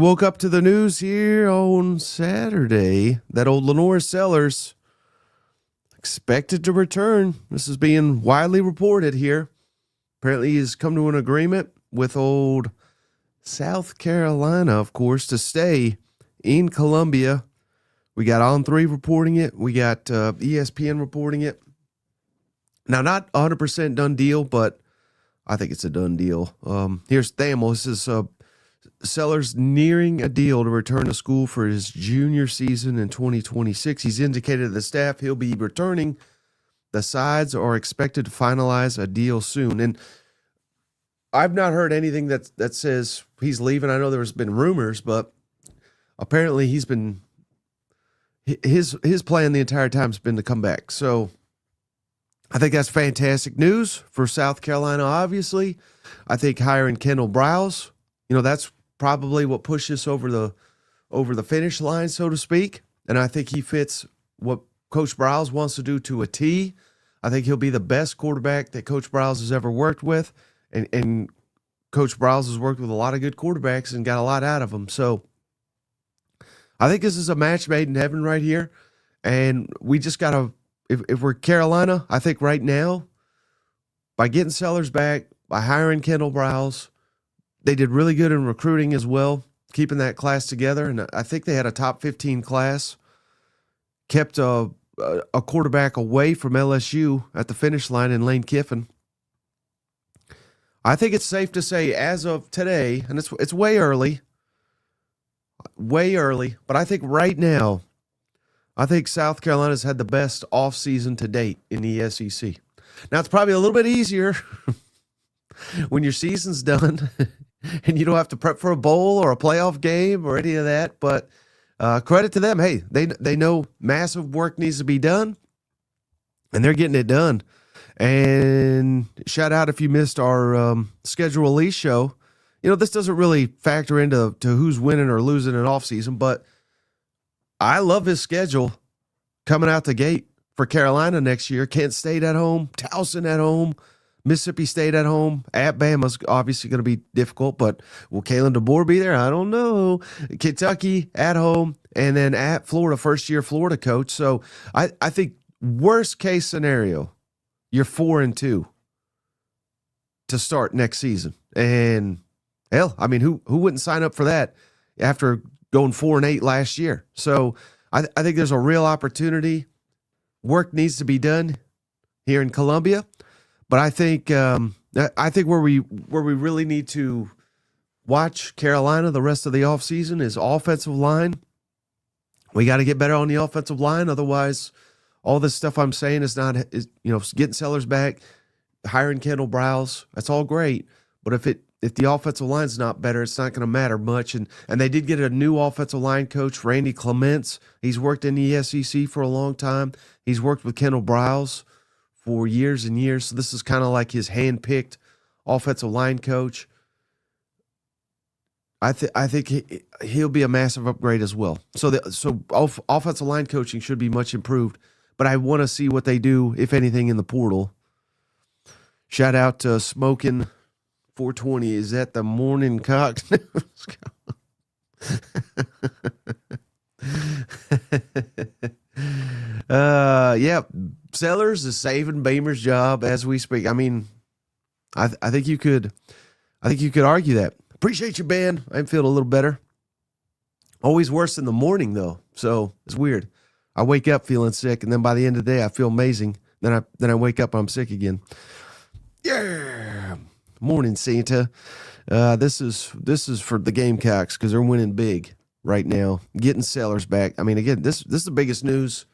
woke up to the news here on Saturday that old LaNorris Sellers expected to return. This is being widely reported here. Apparently he's come to an agreement with old South Carolina, of course, to stay in Columbia. We got On3 reporting it. We got ESPN reporting it. Now, not 100% done deal, but I think it's a done deal. Here's Thamel. This is Sellers nearing a deal to return to school for his junior season in 2026. He's indicated to the staff he'll be returning. The sides are expected to finalize a deal soon. And I've not heard anything that says he's leaving. I know there's been rumors, but apparently he's been his plan the entire time has been to come back. So I think that's fantastic news for South Carolina, obviously. I think hiring Kendall Browse, that's probably what pushes over the finish line, so to speak. And I think he fits what Coach Browse wants to do to a T. I think he'll be the best quarterback that Coach Browse has ever worked with. And Coach Browse has worked with a lot of good quarterbacks and got a lot out of them. So I think this is a match made in heaven right here. And we just got to, if we're Carolina, I think right now, by getting Sellers back, by hiring Kendall Browse, they did really good in recruiting as well, keeping that class together. And I think they had a top 15 class, kept a quarterback away from LSU at the finish line in Lane Kiffin. I think it's safe to say as of today, and it's way early, but I think right now, I think South Carolina's had the best offseason to date in the SEC. Now, it's probably a little bit easier when your season's done and you don't have to prep for a bowl or a playoff game or any of that, but credit to them. Hey, they know massive work needs to be done, and they're getting it done. And shout out if you missed our schedule release show. This doesn't really factor into who's winning or losing in offseason, but I love his schedule coming out the gate for Carolina next year. Kent State at home, Towson at home, Mississippi State at home. At Bama's obviously going to be difficult, but will Kalen DeBoer be there? I don't know. Kentucky at home, and then at Florida, first-year Florida coach. So I think worst-case scenario, you're 4-2 to start next season. And, hell, I mean, who wouldn't sign up for that after going 4-8 last year? So I think there's a real opportunity. Work needs to be done here in Columbia. But I think where we really need to watch Carolina the rest of the offseason is offensive line. We got to get better on the offensive line. Otherwise, all this stuff I'm saying is getting Sellers back, hiring Kendall Browse. That's all great. But if the offensive line's not better, it's not going to matter much. And they did get a new offensive line coach, Randy Clements. He's worked in the SEC for a long time. He's worked with Kendall Browse for years and years. So this is kind of like his hand-picked offensive line coach. I think he'll be a massive upgrade as well. So offensive line coaching should be much improved. But I want to see what they do, if anything, in the portal. Shout out to Smoking 420. Is that the Morning Cox News? Yeah, Sellers is saving Beamer's job as we speak. I mean, I think you could argue that. Appreciate you, Ben. I'm feeling a little better. Always worse in the morning though, so it's weird. I wake up feeling sick, and then by the end of the day, I feel amazing. Then I wake up, I'm sick again. Yeah, morning Santa. This is for the Gamecocks because they're winning big right now, getting Sellers back. I mean, again, this is the biggest news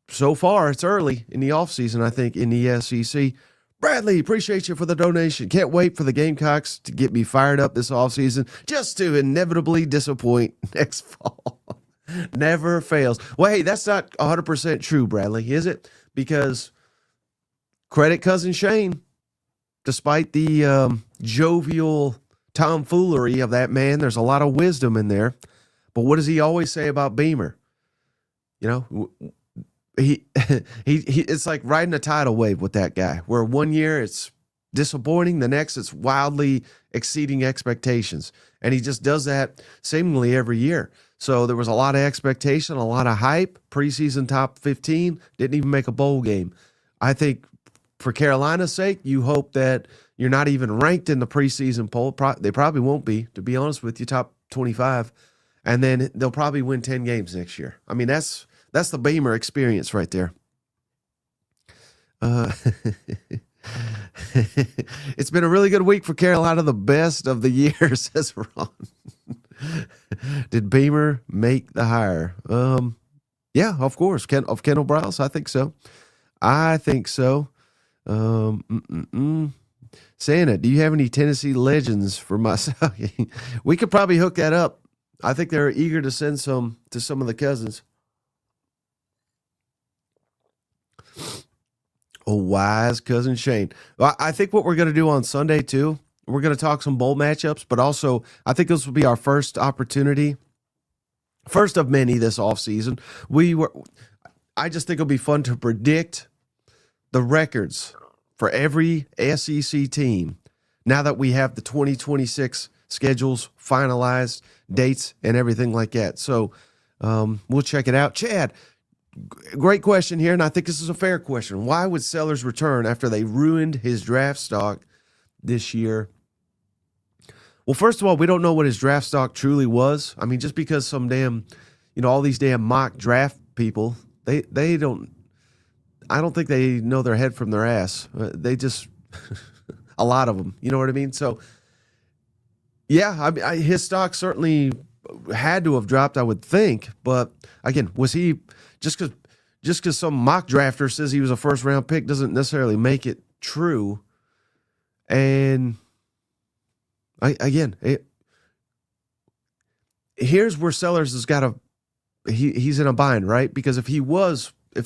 so far. It's early in the offseason, I think, in the SEC. Bradley, appreciate you for the donation. Can't wait for the Gamecocks to get me fired up this offseason just to inevitably disappoint next fall. Never fails. Well, hey, that's not 100% true, Bradley, is it? Because credit Cousin Shane, despite the jovial tomfoolery of that man, there's a lot of wisdom in there. But what does he always say about Beamer? He it's like riding a tidal wave with that guy, where one year it's disappointing, the next it's wildly exceeding expectations. And he just does that seemingly every year. So there was a lot of expectation, a lot of hype, preseason top 15, didn't even make a bowl game. I think for Carolina's sake, you hope that you're not even ranked in the preseason poll. They probably won't be, to be honest with you, top 25. And then they'll probably win 10 games next year. I mean, that's the Beamer experience right there. It's been a really good week for Carolina, the best of the year, says Ron. Did Beamer make the hire? Yeah, of course. Of Kendall Browse? I think so. Santa, do you have any Tennessee legends for myself? We could probably hook that up. I think they're eager to send some to some of the cousins. Oh, wise cousin Shane. Well, I think what we're going to do on Sunday, too, we're going to talk some bowl matchups, but also I think this will be our first opportunity, first of many this offseason. I just think it'll be fun to predict the records for every SEC team now that we have the 2026 schedules finalized, dates, and everything like that. So we'll check it out. Chad, great question here, and I think this is a fair question. Why would Sellers return after they ruined his draft stock this year? Well, first of all, we don't know what his draft stock truly was. I mean, just because some damn, all these damn mock draft people, they don't, I don't think they know their head from their ass. They just, a lot of them, you know what I mean? So, yeah, I mean, his stock certainly had to have dropped, I would think. But again, was he just because some mock drafter says he was a first round pick doesn't necessarily make it true. And here's where Sellers has got he's in a bind, right? Because if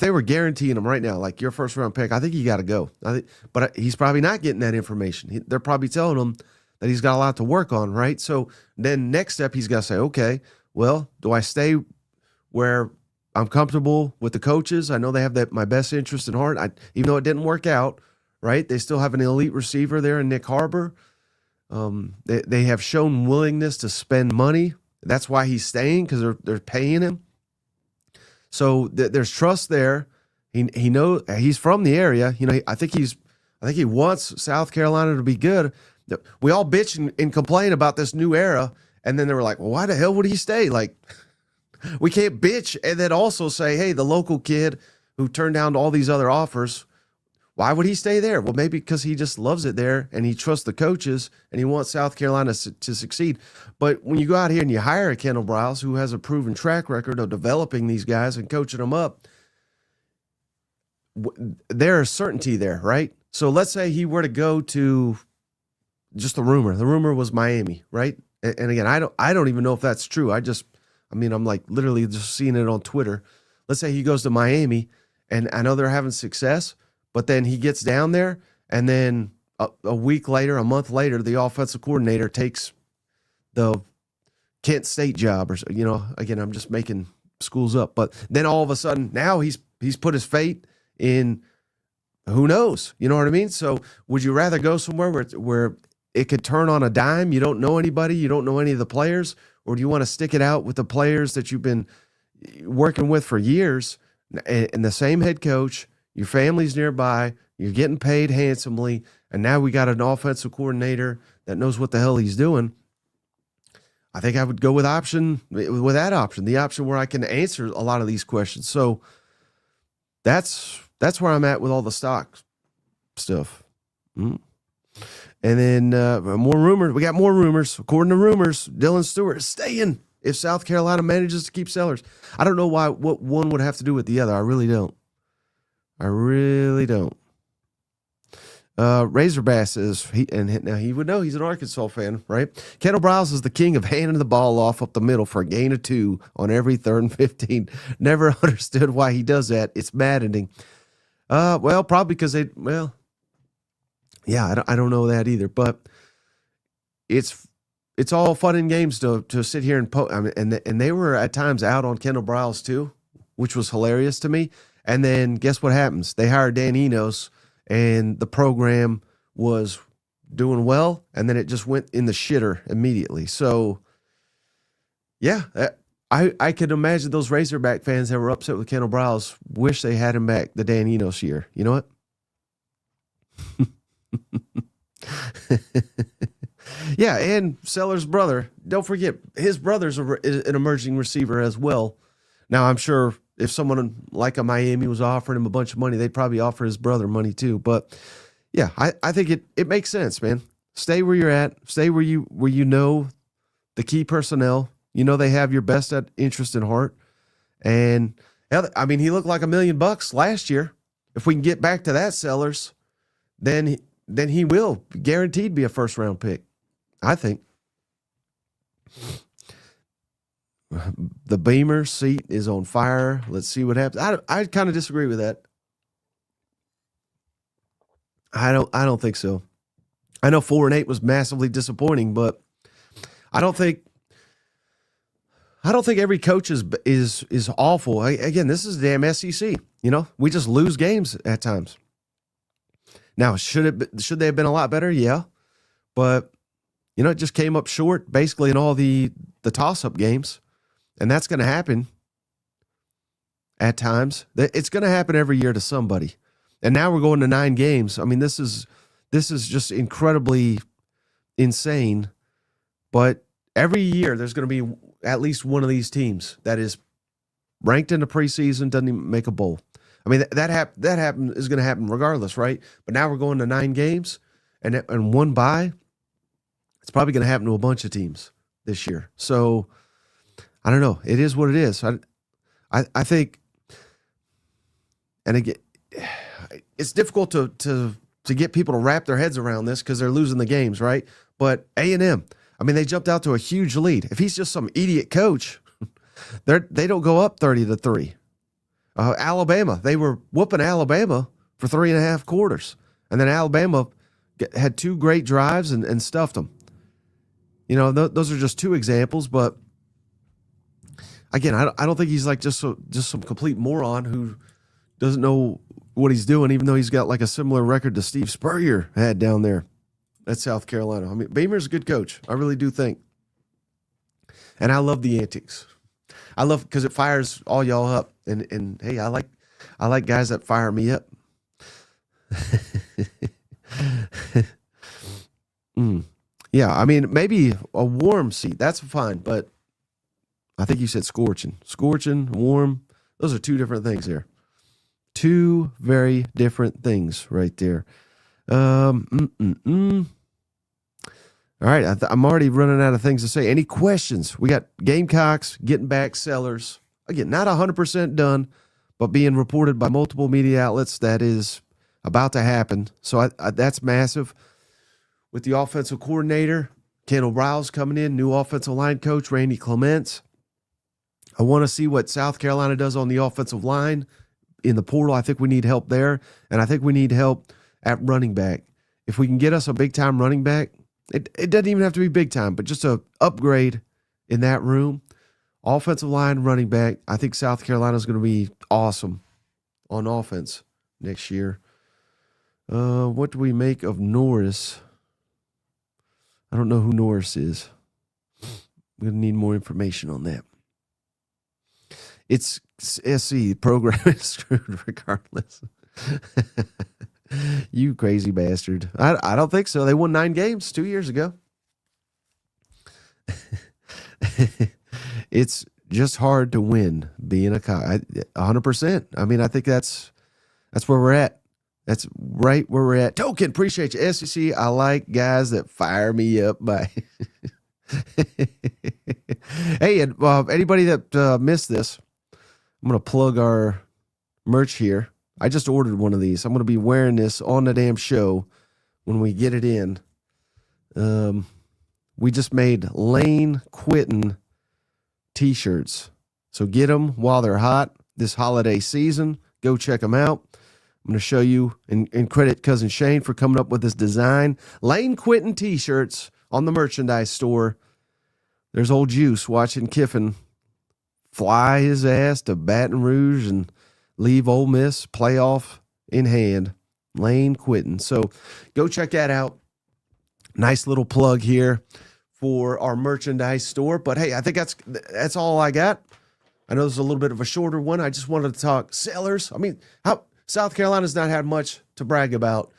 they were guaranteeing him right now, like your first round pick, I think you got to go. But he's probably not getting that information. They're probably telling him that he's got a lot to work on, right? So then next step, he's got to say, okay, well, do I stay where I'm comfortable with the coaches? I know they have my best interest in heart. Even though it didn't work out, right? They still have an elite receiver there in Nick Harbor. They have shown willingness to spend money. That's why he's staying, because they're paying him. So there's trust there. He knows he's from the area. I think he wants South Carolina to be good. We all bitch and complain about this new era, and then they were like, well, why the hell would he stay? Like, we can't bitch and then also say, hey, the local kid who turned down all these other offers, why would he stay there? Well, maybe because he just loves it there and he trusts the coaches and he wants South Carolina to succeed. But when you go out here and you hire a Kendall Browse who has a proven track record of developing these guys and coaching them up, there is certainty there, right? So let's say he were to go to just the rumor. The rumor was Miami, right? And again, I don't even know if that's true. I'm like literally just seeing it on Twitter. Let's say he goes to Miami, and I know they're having success, but then he gets down there, and then a week later, a month later, the offensive coordinator takes the Kent State job, or again, I'm just making schools up. But then all of a sudden, now he's put his fate in who knows? You know what I mean? So would you rather go somewhere where it could turn on a dime? You don't know anybody. You don't know any of the players. Or do you want to stick it out with the players that you've been working with for years and the same head coach? Your family's nearby. You're getting paid handsomely. And now we got an offensive coordinator that knows what the hell he's doing. I think I would go with that option, the option where I can answer a lot of these questions. So that's where I'm at with all the stock stuff. And then more rumors. We got more rumors. According to rumors, Dylan Stewart is staying if South Carolina manages to keep Sellers. I don't know what one would have to do with the other. I really don't. Razorbass says, now he would know, he's an Arkansas fan, right? Kendall Browse is the king of handing the ball off up the middle for a gain of 2 on every 3rd and 15. Never understood why he does that. It's maddening. Well, probably because I don't know that either, but it's all fun and games to sit here and they were at times out on Kendall Browse too, which was hilarious to me. And then guess what happens? They hired Dan Enos, and the program was doing well, and then it just went in the shitter immediately. So, yeah, I could imagine those Razorback fans that were upset with Kendall Browse wish they had him back the Dan Enos year. You know what? Yeah, and Sellers' brother. Don't forget, his brother's an emerging receiver as well. Now, I'm sure if someone like a Miami was offering him a bunch of money, they'd probably offer his brother money too. But yeah, I think it makes sense, man. Stay where you're at. Stay where you know the key personnel. You know they have your best interest in heart. And I mean, he looked like $1 million last year. If we can get back to that, Sellers, then he will guaranteed be a first round pick, I think. The Beamer seat is on fire. Let's see what happens. I kind of disagree with that. I don't think so. I know 4-8 was massively disappointing, but I don't think every coach is awful. Again, this is the damn SEC. You know, we just lose games at times. Now, should they have been a lot better? Yeah, but you know, it just came up short basically in all the toss-up games, and that's going to happen at times. It's going to happen every year to somebody. And now we're going to 9 games. I mean, this is just incredibly insane. But every year there's going to be at least one of these teams that is ranked in the preseason, doesn't even make a bowl. I mean, that is going to happen regardless, right? But now we're going to 9 games and one bye. It's probably going to happen to a bunch of teams this year. So I don't know. It is what it is. I think, and again, it's difficult to get people to wrap their heads around this because they're losing the games, right? But A&M, I mean, they jumped out to a huge lead. If he's just some idiot coach, they don't go up 30-3. Alabama, they were whooping Alabama for 3.5 quarters, and then Alabama had 2 great drives and stuffed them. You know, those are just 2 examples, but again, I don't think he's like just some complete moron who doesn't know what he's doing, even though he's got like a similar record to Steve Spurrier had down there at South Carolina. I mean, Beamer's a good coach. I really do think. And I love the antics. I love because it fires all y'all up. And hey, I like guys that fire me up. Yeah, I mean, maybe a warm seat. That's fine, but I think you said scorching. Scorching, warm, those are 2 different things here. 2 very different things right there. All right, I'm already running out of things to say. Any questions? We got Gamecocks getting back Sellers. Again, not 100% done, but being reported by multiple media outlets that is about to happen. So that's massive. With the offensive coordinator, Kendall Browse coming in, new offensive line coach, Randy Clements. I want to see what South Carolina does on the offensive line in the portal. I think we need help there, and I think we need help at running back. If we can get us a big-time running back, it doesn't even have to be big-time, but just an upgrade in that room. Offensive line, running back, I think South Carolina is going to be awesome on offense next year. What do we make of Norris? I don't know who Norris is. I'm going to need more information on that. It's SC program is screwed regardless. You crazy bastard. I don't think so. They won 9 games 2 years ago. It's just hard to win being a cock. 100%. I mean, I think that's where we're at. That's right where we're at. Token, appreciate you. SEC, I like guys that fire me up by. Hey, and anybody that missed this, I'm going to plug our merch here. I just ordered one of these. I'm going to be wearing this on the damn show when we get it in. We just made Lane Quitting t-shirts. So get them while they're hot this holiday season. Go check them out. I'm going to show you and credit Cousin Shane for coming up with this design. Lane Quitting t-shirts on the merchandise store. There's old Juice watching Kiffin fly his ass to Baton Rouge and leave Ole Miss playoff in hand. Lane Quinton. So go check that out. Nice little plug here for our merchandise store. But hey, I think that's all I got. I know this is a little bit of a shorter one. I just wanted to talk Sailors. I mean, South Carolina's not had much to brag about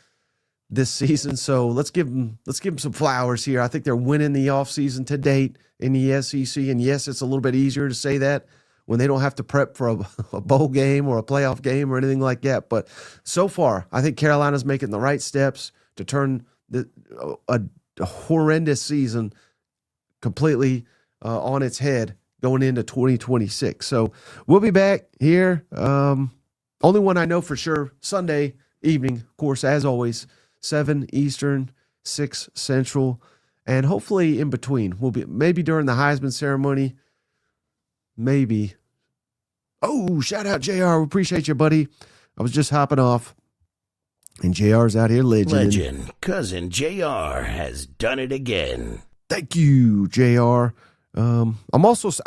this season, so let's give them some flowers here. I think they're winning the offseason to date in the SEC, and yes, it's a little bit easier to say that when they don't have to prep for a bowl game or a playoff game or anything like that. But so far, I think Carolina's making the right steps to turn a horrendous season completely on its head going into 2026. So we'll be back here. Only one I know for sure, Sunday evening, of course, as always, 7 Eastern, 6 Central, and hopefully in between. We'll be maybe during the Heisman ceremony, maybe. Oh, shout out JR. We appreciate you, buddy. I was just hopping off, and JR's out here Legend. Cousin JR has done it again. Thank you, JR. I'm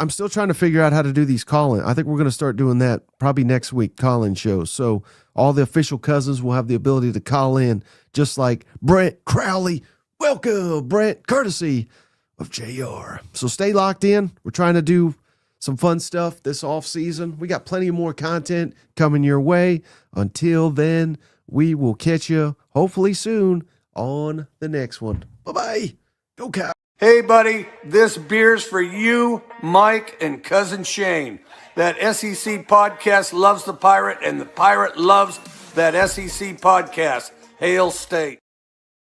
still trying to figure out how to do these call-in. I think we're going to start doing that probably next week, call-in shows. So all the official cousins will have the ability to call in, just like Brent Crowley. Welcome, Brent, courtesy of JR. So stay locked in. We're trying to do some fun stuff this off season. We got plenty more content coming your way. Until then, we will catch you hopefully soon on the next one. Bye-bye. Go Cow. Hey, buddy, this beer's for you, Mike, and Cousin Shane. That SEC podcast loves the Pirate, and the Pirate loves that SEC podcast. Hail State.